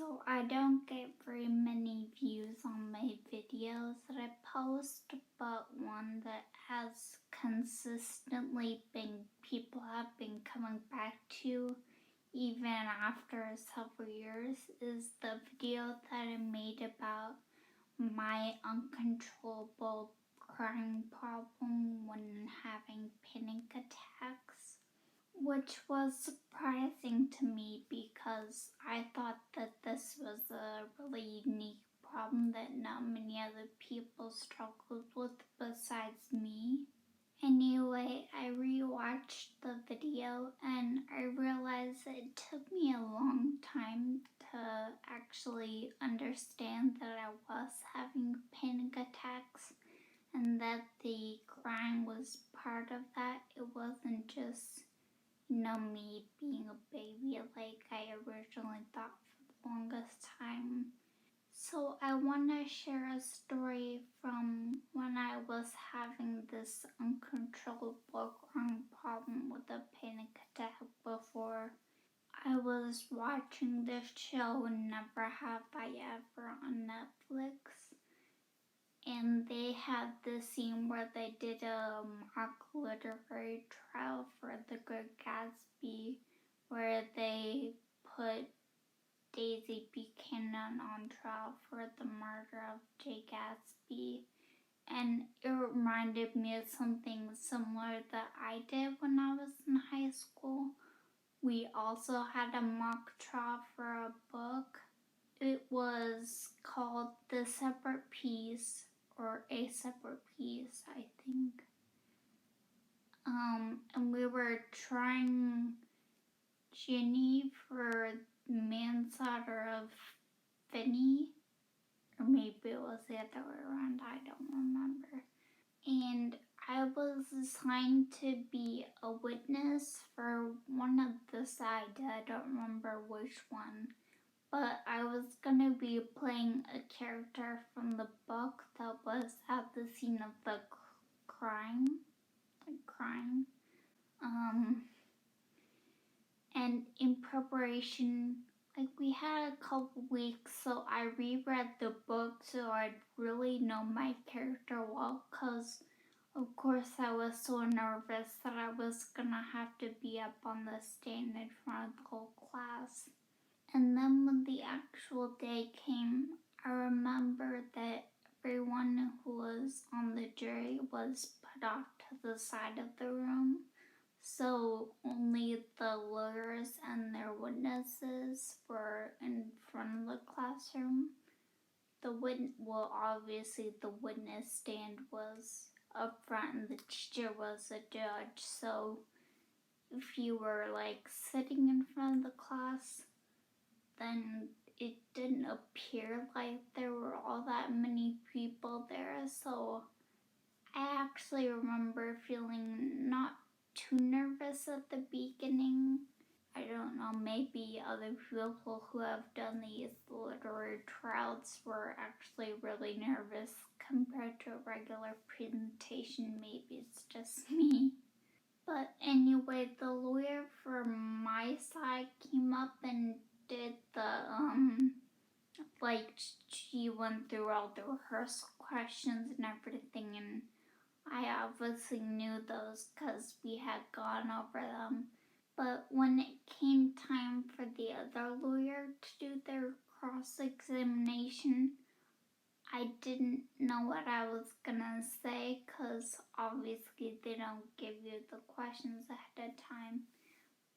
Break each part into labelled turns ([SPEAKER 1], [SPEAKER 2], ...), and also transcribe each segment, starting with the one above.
[SPEAKER 1] So I don't get very many views on my videos that I post, but one that has consistently been people have been coming back to even after several years is the video that I made about my uncontrollable crying problem when having panic attacks, which was surprising to me because I thought that this was a really unique problem that not many other people struggled with besides me. Anyway, I rewatched the video and I realized it took me a long time to actually understand that I was having panic attacks and that the crying was part of that. It wasn't just me being a baby like I originally thought for the longest time. So I want to share a story from when I was having this uncontrollable crying problem with a panic attack before. I was watching this show, Never Have I Ever, on Netflix, and they had this scene where they did a mock literary trial for The Good Gatsby, where they put Daisy Buchanan on trial for the murder of Jay Gatsby. And it reminded me of something similar that I did when I was in high school. We also had a mock trial for a book. It was called The Separate Piece, or A Separate Piece, I think. And we were trying Ginny for manslaughter of Finney, or maybe it was the other way around, I don't remember. And I was assigned to be a witness for one of the sides, I don't remember which one. But I was gonna be playing a character from the book that was at the scene of the crime. And in preparation, we had a couple weeks, so I reread the book so I'd really know my character well, because of course I was so nervous that I was gonna have to be up on the stand in front of the whole class. And then when the actual day came, I remember that everyone who was on the jury was put off to the side of the room. So only the lawyers and their witnesses were in front of the classroom. Obviously the witness stand was up front and the teacher was a judge. So if you were sitting in front of the class, then it didn't appear like there were all that many people there. So I actually remember feeling not too nervous at the beginning. I don't know, maybe other people who have done these literary trials were actually really nervous compared to a regular presentation. Maybe it's just me. But anyway, the lawyer for my side came up and did she went through all the rehearsal questions and everything, and I obviously knew those because we had gone over them. But when it came time for the other lawyer to do their cross-examination, I didn't know what I was gonna say because obviously they don't give you the questions ahead of time.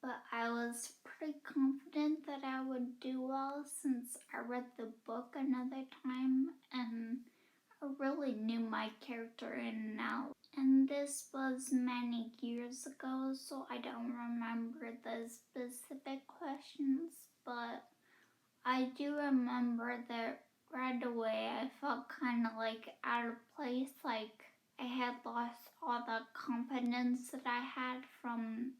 [SPEAKER 1] But I was pretty confident that I would do well since I read the book another time and I really knew my character in and out. And this was many years ago, so I don't remember the specific questions, but I do remember that right away I felt kind of out of place, I had lost all the confidence that I had from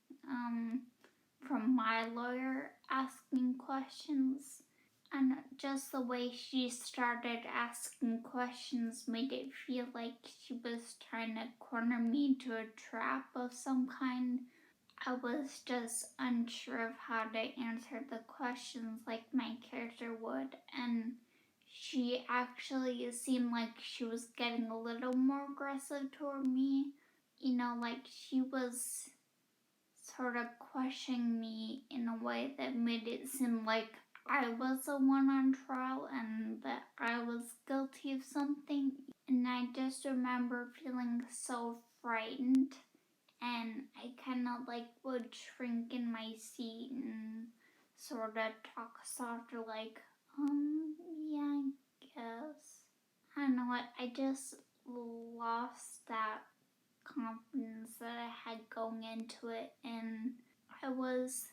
[SPEAKER 1] my lawyer asking questions. And just the way she started asking questions made it feel like she was trying to corner me into a trap of some kind. I was just unsure of how to answer the questions. My character would, and she actually seemed like she was getting a little more aggressive toward me. You know, like she was sort of questioning me in a way that made it seem like I was the one on trial and that I was guilty of something. And I just remember feeling so frightened, and I kind of like would shrink in my seat and sort of talk softer, like, yeah, I guess. I don't know what, I just lost that confidence that I had going into it, and I was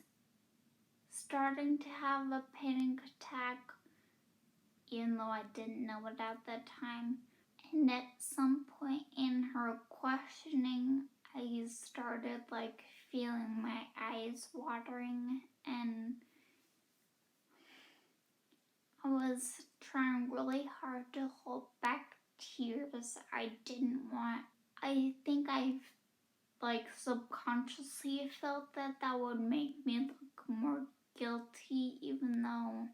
[SPEAKER 1] starting to have a panic attack, even though I didn't know it at that time. And at some point in her questioning, I started like feeling my eyes watering, and I was trying really hard to hold back tears I didn't want. I think I like subconsciously felt that that would make me look more guilty, even though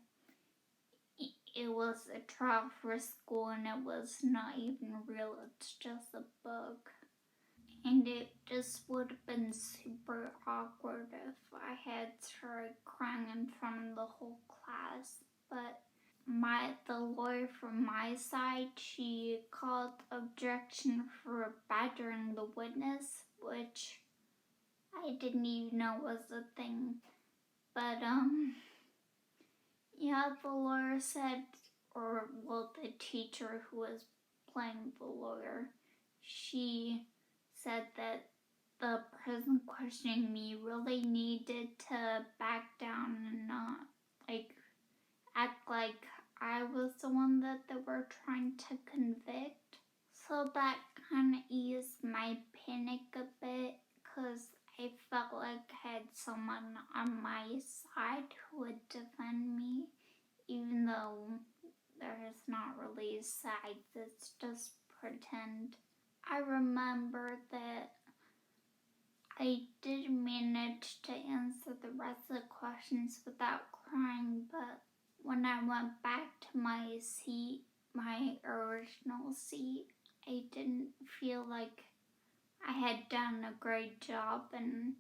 [SPEAKER 1] it was a trial for school and it was not even real, it's just a book. And it just would have been super awkward if I had started crying in front of the whole class. But the lawyer from my side, she called objection for badgering the witness, which I didn't even know was a thing. But yeah, the lawyer said, or well, the teacher who was playing the lawyer, she said that the person questioning me really needed to back down and not like act like I was the one that they were trying to convict. So that kind of eased my panic a bit, because I felt like I had someone on my side who would defend me, even though there is not really a side, it's just pretend. I remember that I did manage to answer the rest of the questions without crying, but when I went back to my seat, my original seat, I didn't feel like I had done a great job, and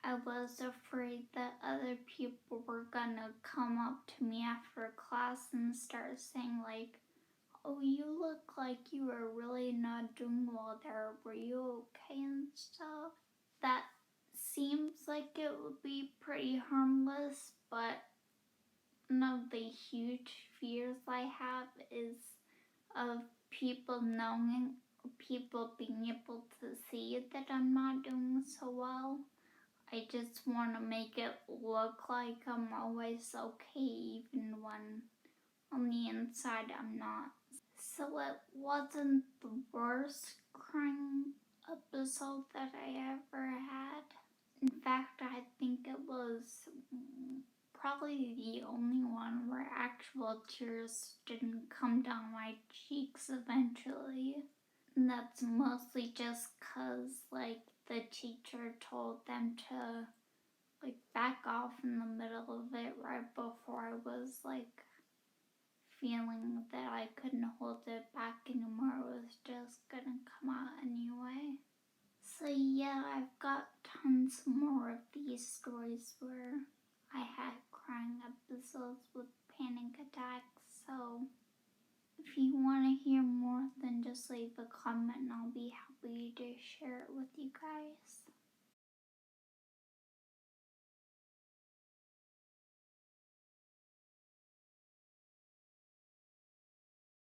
[SPEAKER 1] I was afraid that other people were gonna come up to me after class and start saying like, "Oh, you look like you were really not doing well there. Were you okay?" and stuff. That seems like it would be pretty harmless, but one of the huge fears I have is of people knowing, people being able to see that I'm not doing so well. I just want to make it look like I'm always okay, even when on the inside I'm not. So it wasn't the worst crying episode that I ever had. In fact, I think it was probably the only one where actual tears didn't come down my cheeks eventually. And that's mostly just cause like the teacher told them to like back off in the middle of it right before I was like feeling that I couldn't hold it back anymore. It was just gonna come out anyway. So yeah, I've got tons more of these stories where I had crying episodes with panic attacks. So if you want to hear more, then just leave a comment and I'll be happy to share it with you guys.